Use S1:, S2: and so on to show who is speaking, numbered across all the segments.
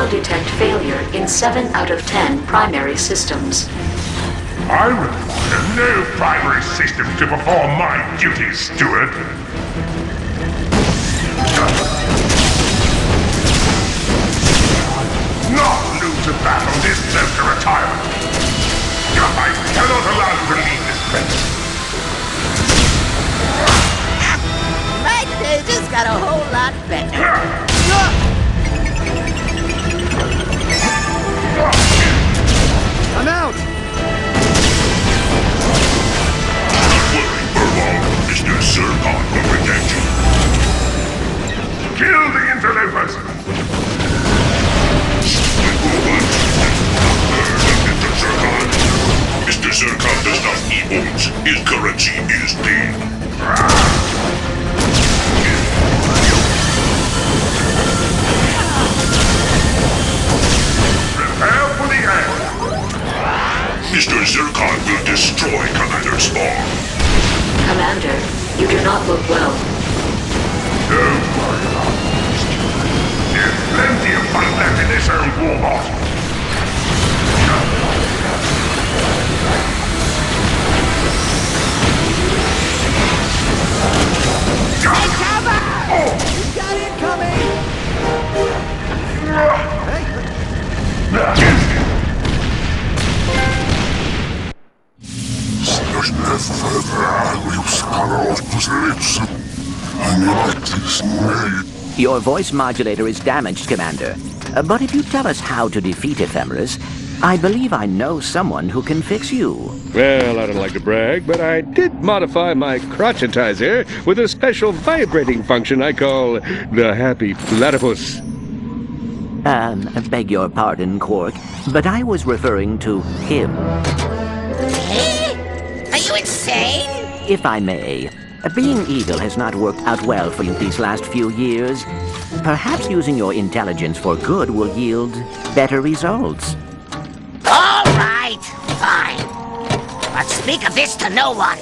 S1: now detect failure in 7 out of 10 primary systems.
S2: I require no primary system to perform my duties, steward. Not lose a battle deserves a retirement. I cannot allow you to leave this place.
S3: My day just got a whole lot better.
S4: I'm out!
S2: Don't worry, Burwell. Mr. Zircon will protect you. Kill the interlopers! Mr. Zircon does not need bullets. His currency is dead. Prepare for the end. Mr. Zircon will destroy Commander Spawn.
S1: Commander, you do not look well.
S2: Don't worry about it. There's plenty of fun left in this old warbot.
S3: Take cover!
S2: Oh!
S4: We got incoming! Hey!
S5: Your voice modulator is damaged, Commander. But if you tell us how to defeat Ephemeris, I believe I know someone who can fix you.
S6: Well, I don't like to brag, but I did modify my crotchetizer with a special vibrating function I call the Happy Platypus.
S5: Beg your pardon, Quark, but I was referring to him.
S3: Eh? Are you insane?
S5: If I may, being evil has not worked out well for you these last few years. Perhaps using your intelligence for good will yield better results.
S3: All right, fine. But speak of this to no one.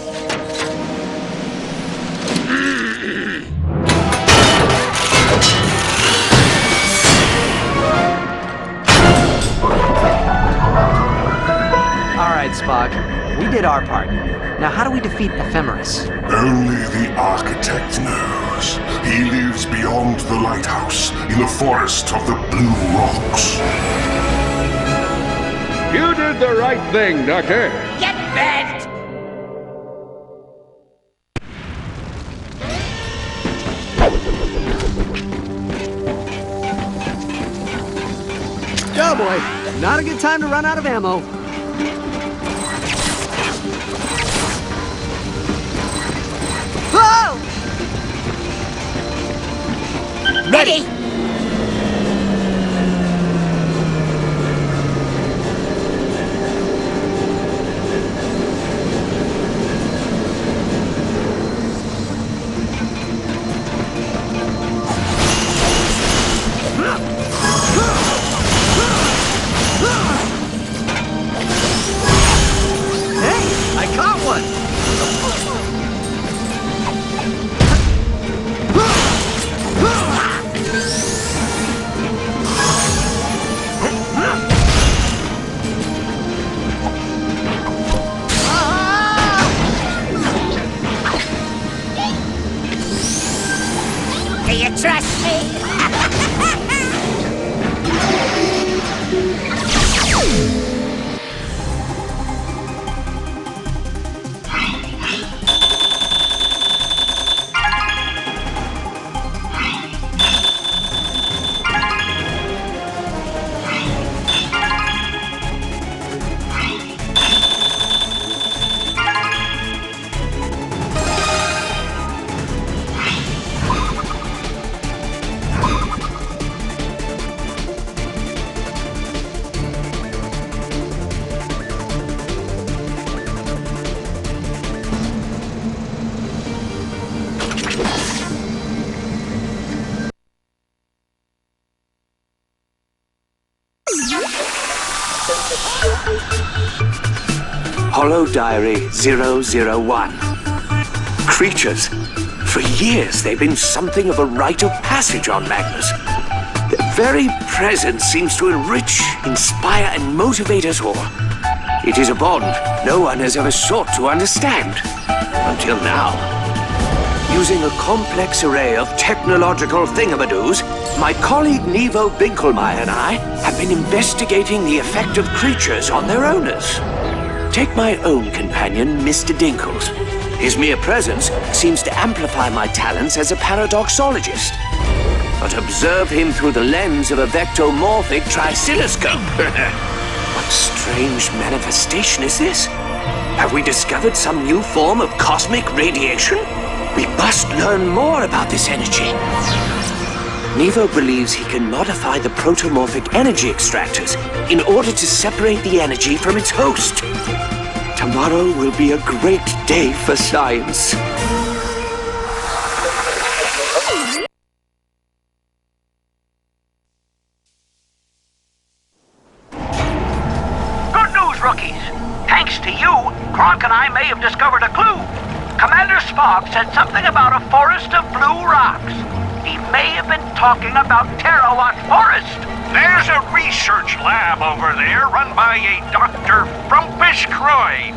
S4: All right, Spock. We did our part. Now how do we defeat Ephemeris?
S7: Only the Architect knows. He lives beyond the lighthouse, in the forest of the Blue Rocks.
S6: You did the right thing, Doctor.
S3: Get bent!
S4: Go, boy. Not a good time to run out of ammo. Whoa!
S3: Ready?
S4: Hey, I caught one!
S3: Do you trust me?
S8: Holo Diary 001. Creatures. For years, they've been something of a rite of passage on Magnus. very presence seems to enrich, inspire, and motivate us all. It is a bond no one has ever sought to understand. Until now. Using a complex array of technological thingamadoos, my colleague Nevo Binkelmeyer and I have been investigating the effect of creatures on their owners. Take my own companion, Mr. Dinkles. His mere presence seems to amplify my talents as a paradoxologist. But observe him through the lens of a vectomorphic trisiloscope. What strange manifestation is this? Have we discovered some new form of cosmic radiation? We must learn more about this energy. Nevo believes he can modify the protomorphic energy extractors in order to separate the energy from its host. Tomorrow will be a great day for science.
S9: Good news, rookies. Thanks to you, Kronk and I may have discovered a clue. Commander Spock said something about a forest of blue rocks. He may have been talking about Terawatt Forest.
S2: There's a research lab over there run by a Dr. Frumpus Croyd.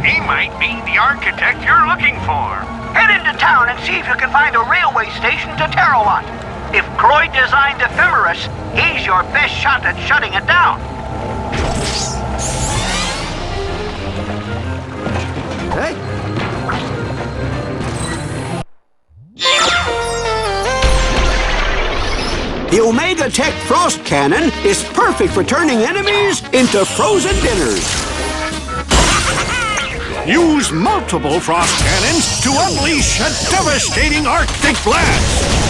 S2: He might be the architect you're looking for.
S9: Head into town and see if you can find a railway station to Terawatt. If Croyd designed Ephemeris, he's your best shot at shutting it down.
S4: Hey!
S10: The Omega Tech Frost Cannon is perfect for turning enemies into frozen dinners.
S11: Use multiple frost cannons to unleash a devastating Arctic blast!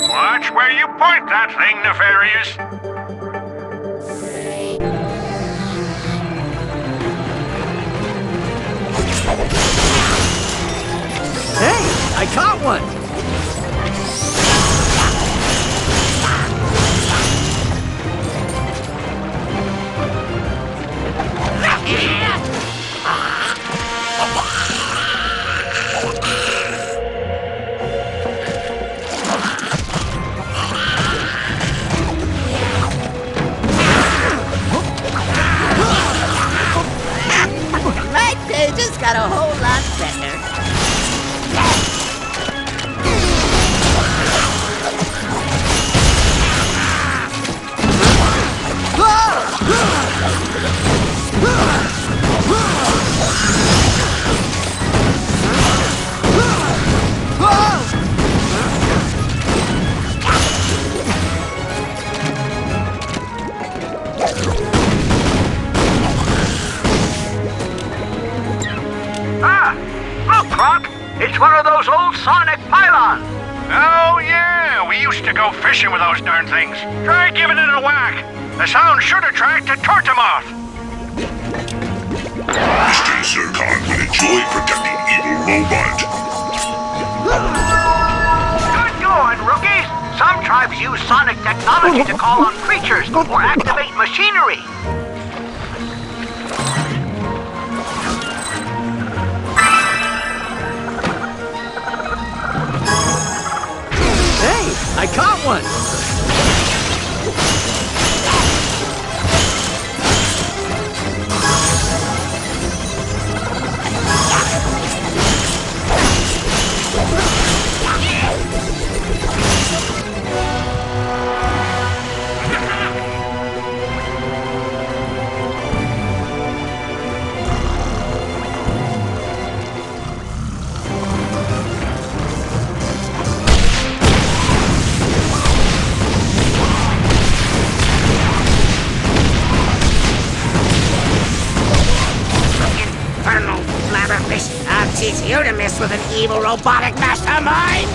S2: Watch where you point that thing, Nefarious.
S4: Hey! I caught one!
S3: Right there just got a whole lot better.
S9: Ah! Look, Kronk! It's one of those old sonic pylons!
S2: Oh, yeah, we used to go fishing with those darn things. Try giving it a whack. The sound should attract a tortomoth.
S7: Mr. Zircon will enjoy protecting evil robot.
S9: sonic technology to call on creatures or activate machinery.
S4: Hey, I caught one!
S3: Infernal blabberfish! I'll teach you to mess with an evil robotic mastermind!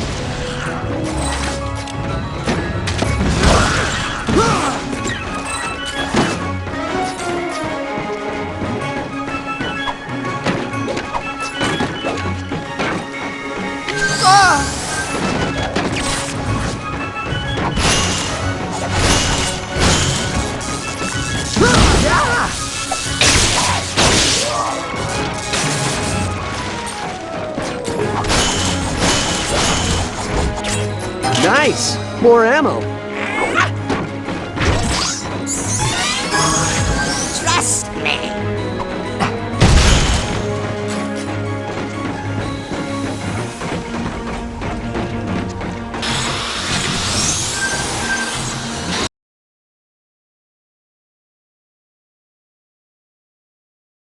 S4: Nice! More ammo.